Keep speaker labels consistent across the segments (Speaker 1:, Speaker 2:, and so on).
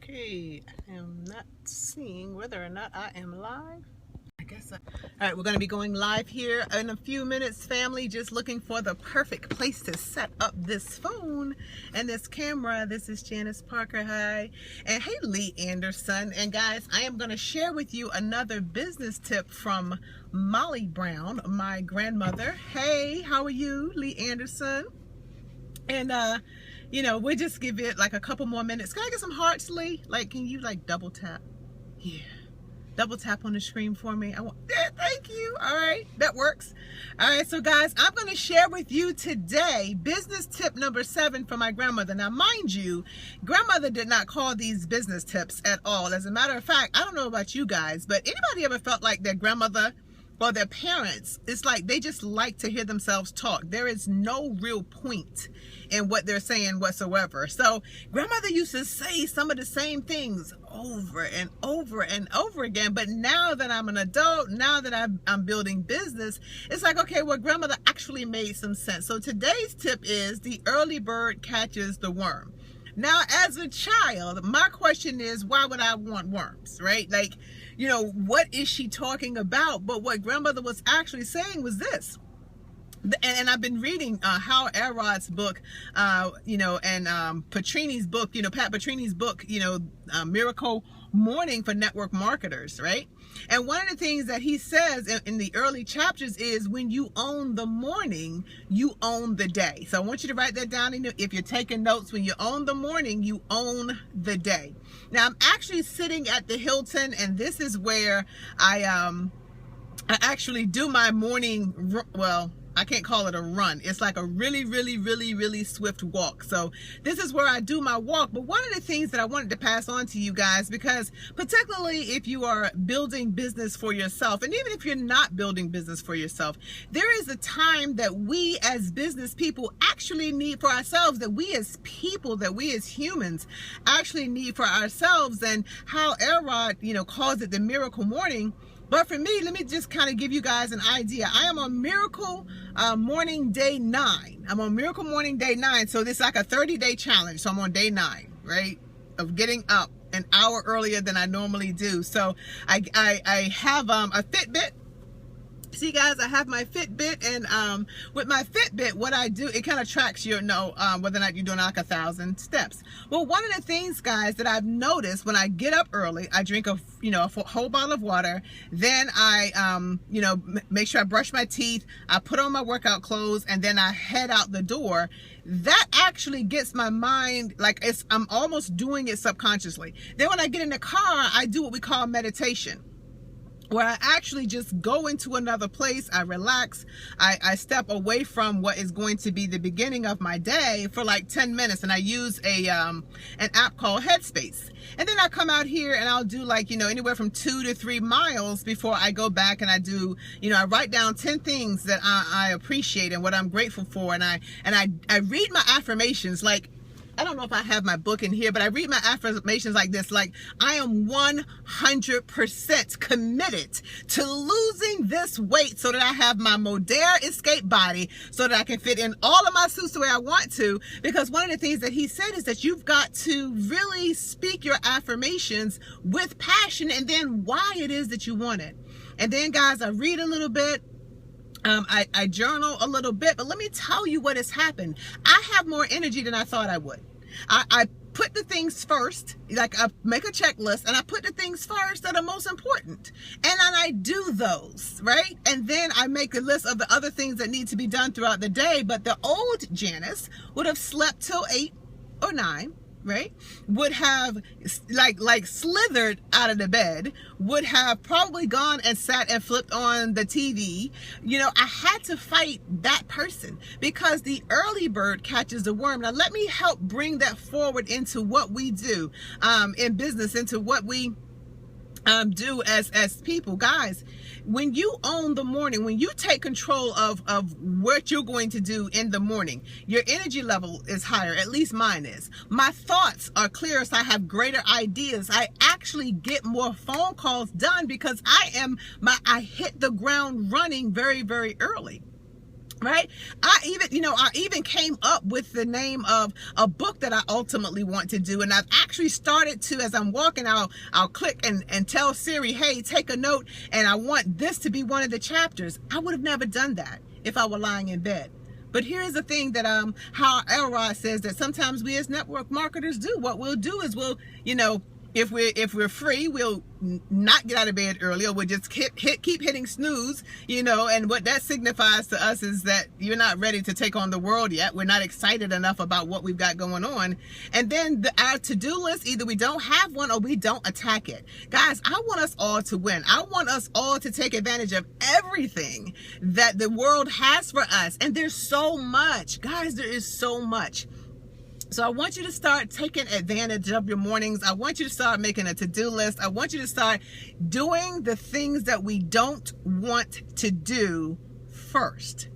Speaker 1: Okay, I am not seeing whether or not I am live. All right, we're going to be going live here in a few minutes, family. Just looking for the perfect place to set up this phone and this camera. This is Janice Parker. Hi. And hey, Lee Anderson. And guys, I am going to share with you another business tip from Molly Brown, my grandmother. Hey, how are you, Lee Anderson? And we'll just give it like a couple more minutes. Can I get some hearts, Lee? Like, can you like double tap? Yeah. Double tap on the screen for me. Thank you. All right, that works. All right, so guys, I'm going to share with you today business tip number 7 from my grandmother. Now, mind you, grandmother did not call these business tips at all. As a matter of fact, I don't know about you guys, but anybody ever felt like their grandmother or their parents, it's like they just like to hear themselves talk. There is no real point in what they're saying whatsoever. So grandmother used to say some of the same things over and over and over again. But now that I'm an adult, now that I'm building business, it's like, okay, well, grandmother actually made some sense. So today's tip is the early bird catches the worm. Now, as a child, my question is, why would I want worms, right? Like, what is she talking about? But what grandmother was actually saying was this. And I've been reading Hal Elrod's book, and Petrini's book, Pat Petrini's book, Miracle Morning for Network Marketers, right? And one of the things that he says in the early chapters is when you own the morning, you own the day. So I want you to write that down. If you're taking notes, when you own the morning, you own the day. Now, I'm actually sitting at the Hilton, and this is where I actually do my morning, well, I can't call it a run. It's like a really, really, really, really swift walk. So this is where I do my walk. But one of the things that I wanted to pass on to you guys, because particularly if you are building business for yourself, and even if you're not building business for yourself, there is a time that we as business people actually need for ourselves, that we as people, that we as humans actually need for ourselves. And how Elrod, calls it the miracle morning. But for me, let me just kind of give you guys an idea. I am on Miracle Morning Day 9. I'm on Miracle Morning Day 9. So this is like a 30-day challenge. So I'm on day 9, right, of getting up an hour earlier than I normally do. So I have a Fitbit. See, guys, I have my Fitbit, and with my Fitbit, what I do, it kind of tracks your whether or not you're doing like 1,000 steps. Well, one of the things, guys, that I've noticed when I get up early, I drink a whole bottle of water. Then I make sure I brush my teeth. I put on my workout clothes, and then I head out the door. That actually gets my mind, like I'm almost doing it subconsciously. Then when I get in the car, I do what we call meditation, where I actually just go into another place. I relax. I step away from what is going to be the beginning of my day for like 10 minutes. And I use an app called Headspace. And then I come out here and I'll do like, anywhere from 2 to 3 miles before I go back, and I do, I write down 10 things that I appreciate and what I'm grateful for. And I read my affirmations. Like, I don't know if I have my book in here, but I read my affirmations like this, like, I am 100% committed to losing this weight so that I have my Modere escape body, so that I can fit in all of my suits the way I want to. Because one of the things that he said is that you've got to really speak your affirmations with passion, and then why it is that you want it. And then, guys, I read a little bit. I journal a little bit, but let me tell you what has happened. I have more energy than I thought I would. I put the things first, like I make a checklist, and I put the things first that are most important. And then I do those, right? And then I make a list of the other things that need to be done throughout the day. But the old Janice would have slept till 8 or 9. Right, would have like slithered out of the bed, would have probably gone and sat and flipped on the TV. I had to fight that person, because the early bird catches the worm. Now, let me help bring that forward into what we do in business, into what we do as people. Guys, when you own the morning, when you take control of what you're going to do in the morning, your energy level is higher. At least mine is. My thoughts are clearer, so I have greater ideas. I actually get more phone calls done because I hit the ground running very, very early. Right? I even came up with the name of a book that I ultimately want to do. And I've actually started to, as I'm walking, I'll click and tell Siri, hey, take a note. And I want this to be one of the chapters. I would have never done that if I were lying in bed. But here's the thing that how Elrod says that sometimes we as network marketers do. What we'll do is if we're free, we'll not get out of bed early, or we'll just keep hitting snooze, and what that signifies to us is that you're not ready to take on the world yet. We're not excited enough about what we've got going on. And then our to-do list, either we don't have one or we don't attack it. Guys, I want us all to win. I want us all to take advantage of everything that the world has for us. And there's so much. Guys, there is so much. So I want you to start taking advantage of your mornings. I want you to start making a to-do list. I want you to start doing the things that we don't want to do first,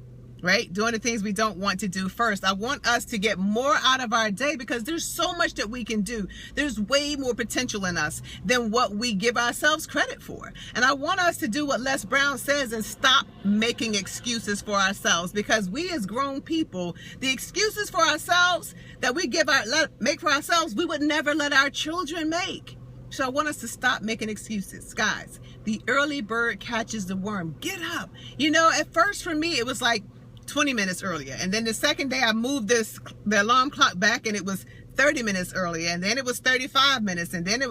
Speaker 1: right? Doing the things we don't want to do first. I want us to get more out of our day because there's so much that we can do. There's way more potential in us than what we give ourselves credit for. And I want us to do what Les Brown says and stop making excuses for ourselves, because we as grown people, the excuses for ourselves that we make for ourselves, we would never let our children make. So I want us to stop making excuses. Guys, the early bird catches the worm. Get up. At first for me, it was like 20 minutes earlier. And then the second day I moved the alarm clock back and it was 30 minutes earlier. And then it was 35 minutes. And then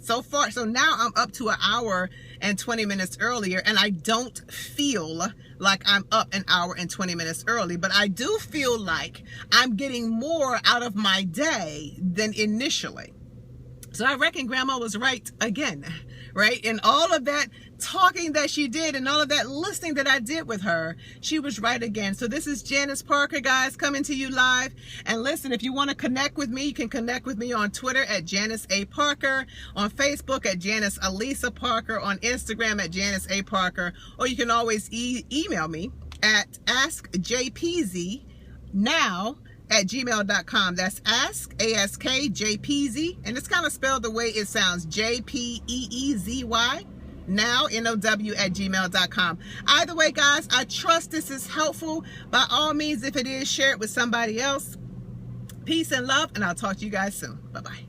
Speaker 1: so far. So now I'm up to an hour and 20 minutes earlier. And I don't feel like I'm up an hour and 20 minutes early, but I do feel like I'm getting more out of my day than initially. So I reckon Grandma was right again, right? And all of that talking that she did and all of that listening that I did with her, she was right again. So this is Janice Parker, guys, coming to you live. And listen, if you want to connect with me, you can connect with me on Twitter at Janice A. Parker, on Facebook at Janice Alisa Parker, on Instagram at Janice A. Parker, or you can always email me at askjpz@gmail.com. That's askjpz, and it's kind of spelled the way it sounds, JPEEZY, now NOW@gmail.com. Either way, guys, I trust this is helpful. By all means, if it is, share it with somebody else. Peace and love, and I'll talk to you guys soon. Bye-bye.